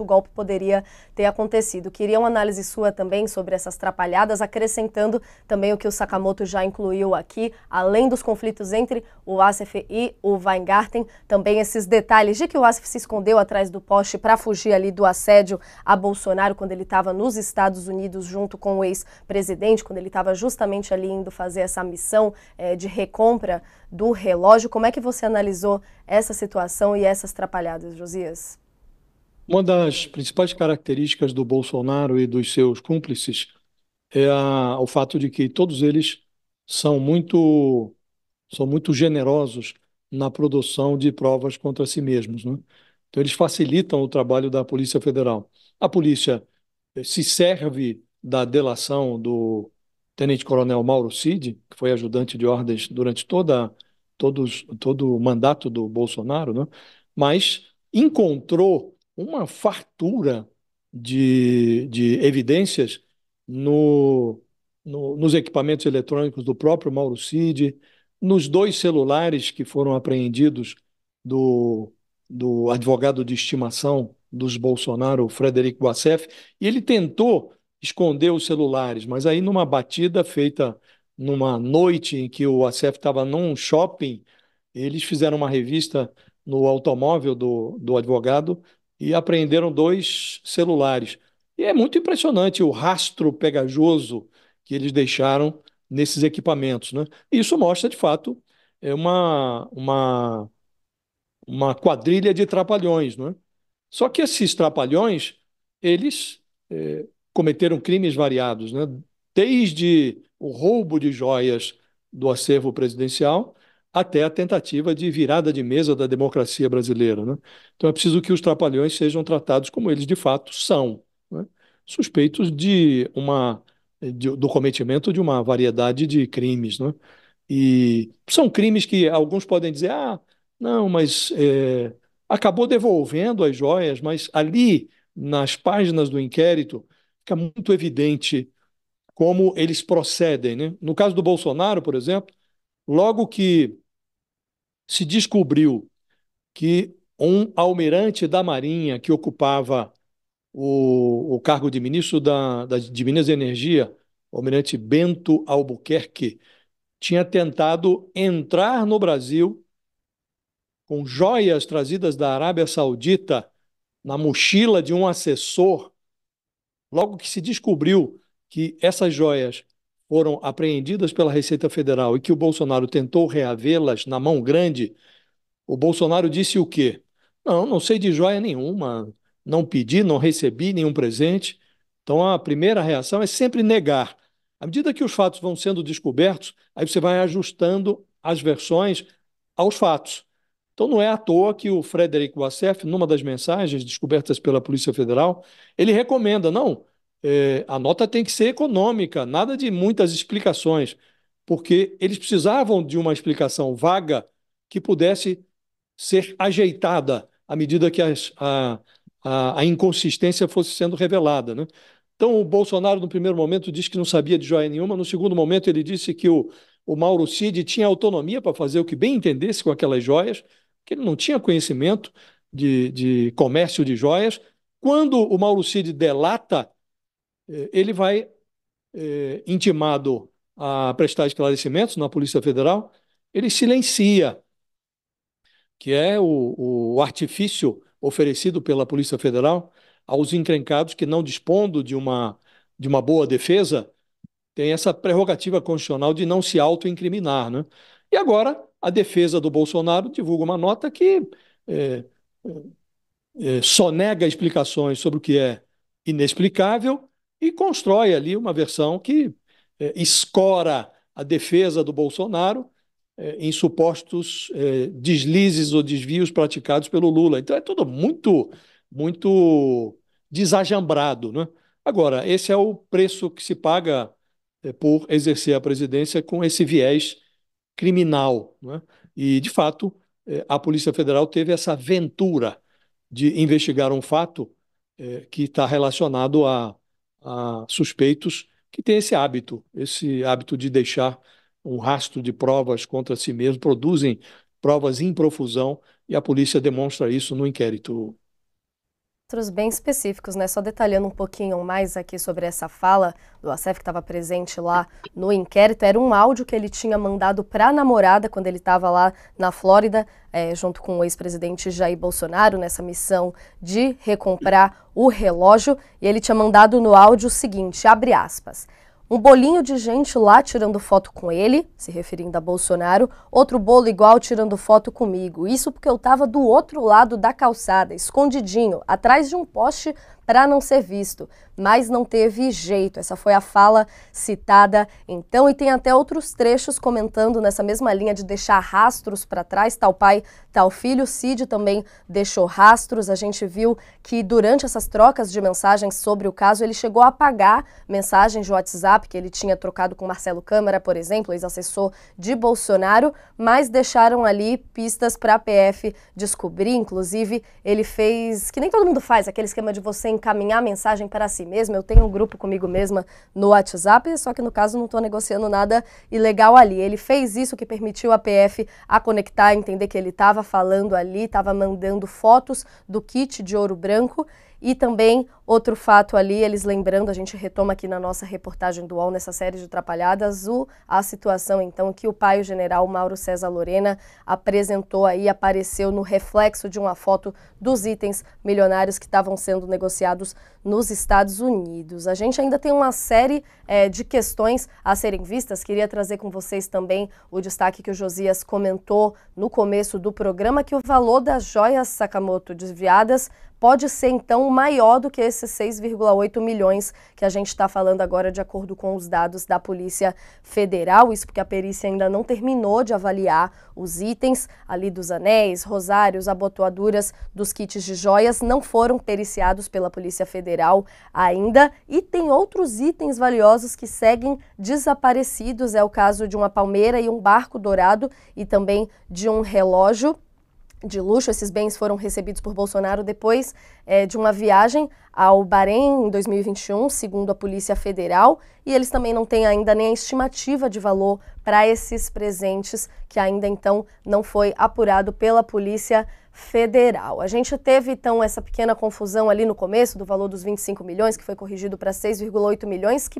o golpe poderia ter acontecido. Queria uma análise sua também sobre essas trapalhadas, acrescentando também o que o Sakamoto já incluiu aqui, além dos conflitos entre o Assef e o Weingarten, também esses detalhes de que o Assef se escondeu atrás do poste para fugir ali do assédio a Bolsonaro quando ele estava nos Estados Unidos junto com o ex-presidente, quando ele estava justamente ali indo fazer essa missão de recompra do relógio. Como é que você analisou essa situação e essas trapalhadas, Josias? Uma das principais características do Bolsonaro e dos seus cúmplices é o fato de que todos eles são muito, são muito generosos na produção de provas contra si mesmos, né? Então, eles facilitam o trabalho da Polícia Federal. A polícia se serve da delação do tenente-coronel Mauro Cid, que foi ajudante de ordens durante todo o mandato do Bolsonaro, né? Mas encontrou uma fartura de evidências no, nos equipamentos eletrônicos do próprio Mauro Cid, nos dois celulares que foram apreendidos do, do advogado de estimação dos Bolsonaro, Frederico Wassef, e ele tentou esconder os celulares, mas aí numa batida feita numa noite em que o Wassef estava num shopping, eles fizeram uma revista no automóvel do advogado e apreenderam dois celulares. E é muito impressionante o rastro pegajoso que eles deixaram nesses equipamentos, né? Isso mostra, de fato, uma quadrilha de trapalhões, não é? Só que esses trapalhões, eles cometeram crimes variados, né? Desde o roubo de joias do acervo presidencial até a tentativa de virada de mesa da democracia brasileira, né? Então é preciso que os trapalhões sejam tratados como eles de fato são, né? Suspeitos do cometimento de uma variedade de crimes, né? E são crimes que alguns podem dizer, não, mas acabou devolvendo as joias, mas ali, nas páginas do inquérito, fica muito evidente como eles procedem, né? No caso do Bolsonaro, por exemplo, logo que se descobriu que um almirante da Marinha que ocupava o cargo de ministro de Minas e Energia, o almirante Bento Albuquerque, tinha tentado entrar no Brasil com joias trazidas da Arábia Saudita na mochila de um assessor, logo que se descobriu que essas joias foram apreendidas pela Receita Federal e que o Bolsonaro tentou reavê-las na mão grande, o Bolsonaro disse o quê? Não, não sei de joia nenhuma, não pedi, não recebi nenhum presente. Então a primeira reação é sempre negar. À medida que os fatos vão sendo descobertos, aí você vai ajustando as versões aos fatos. Então não é à toa que o Frederico Wassef, numa das mensagens descobertas pela Polícia Federal, ele recomenda, não, a nota tem que ser econômica, nada de muitas explicações, porque eles precisavam de uma explicação vaga que pudesse ser ajeitada à medida que a inconsistência fosse sendo revelada, né? Então, o Bolsonaro, no primeiro momento, disse que não sabia de joia nenhuma, no segundo momento, ele disse que o Mauro Cid tinha autonomia para fazer o que bem entendesse com aquelas joias, que ele não tinha conhecimento de comércio de joias. Quando o Mauro Cid delata, ele vai intimado a prestar esclarecimentos na Polícia Federal, ele silencia, que é o artifício oferecido pela Polícia Federal aos encrencados que, não dispondo de uma boa defesa, tem essa prerrogativa constitucional de não se autoincriminar, né? E agora a defesa do Bolsonaro divulga uma nota que é, sonega explicações sobre o que é inexplicável e constrói ali uma versão que escora a defesa do Bolsonaro em supostos deslizes ou desvios praticados pelo Lula. Então é tudo muito desajambrado, né? Agora, esse é o preço que se paga por exercer a presidência com esse viés criminal, né? E, de fato, a Polícia Federal teve essa aventura de investigar um fato que está relacionado a suspeitos que têm esse hábito de deixar um rastro de provas contra si mesmo, produzem provas em profusão e a polícia demonstra isso no inquérito. Registros bem específicos, né? Só detalhando um pouquinho mais aqui sobre essa fala do Assef, que estava presente lá no inquérito, era um áudio que ele tinha mandado para a namorada quando ele estava lá na Flórida, junto com o ex-presidente Jair Bolsonaro, nessa missão de recomprar o relógio, e ele tinha mandado no áudio o seguinte, abre aspas: um bolinho de gente lá tirando foto com ele, se referindo a Bolsonaro, outro bolo igual tirando foto comigo. Isso porque eu estava do outro lado da calçada, escondidinho, atrás de um poste para não ser visto. Mas não teve jeito. Essa foi a fala citada então, e tem até outros trechos comentando nessa mesma linha de deixar rastros para trás, tal pai, tal filho. Cid também deixou rastros. A gente viu que durante essas trocas de mensagens sobre o caso, ele chegou a apagar mensagens de WhatsApp que ele tinha trocado com Marcelo Câmara, por exemplo, ex-assessor de Bolsonaro, mas deixaram ali pistas para a PF descobrir. Inclusive, ele fez, que nem todo mundo faz, aquele esquema de você encaminhar a mensagem para si mesmo. Eu tenho um grupo comigo mesma no WhatsApp, só que no caso não estou negociando nada ilegal ali. Ele fez isso que permitiu a PF a conectar, entender que ele estava falando ali, estava mandando fotos do kit de ouro branco. E também, outro fato ali, eles lembrando, a gente retoma aqui na nossa reportagem do UOL, nessa série de Trapalhadas, a situação, então, que o pai, o general Mauro César Lorena, apresentou aí, apareceu no reflexo de uma foto dos itens milionários que estavam sendo negociados nos Estados Unidos. A gente ainda tem uma série de questões a serem vistas. Queria trazer com vocês também o destaque que o Josias comentou no começo do programa, que o valor das joias Sakamoto desviadas pode ser, então, maior do que esses 6,8 milhões que a gente está falando agora, de acordo com os dados da Polícia Federal. Isso porque a perícia ainda não terminou de avaliar os itens ali dos anéis, rosários, abotoaduras dos kits de joias. Não foram periciados pela Polícia Federal ainda. E tem outros itens valiosos que seguem desaparecidos. É o caso de uma palmeira e um barco dourado e também de um relógio de luxo. Esses bens foram recebidos por Bolsonaro depois de uma viagem ao Bahrein em 2021, segundo a Polícia Federal, e eles também não têm ainda nem a estimativa de valor para esses presentes, que ainda então não foi apurado pela Polícia Federal. A gente teve então essa pequena confusão ali no começo do valor dos 25 milhões, que foi corrigido para 6,8 milhões, que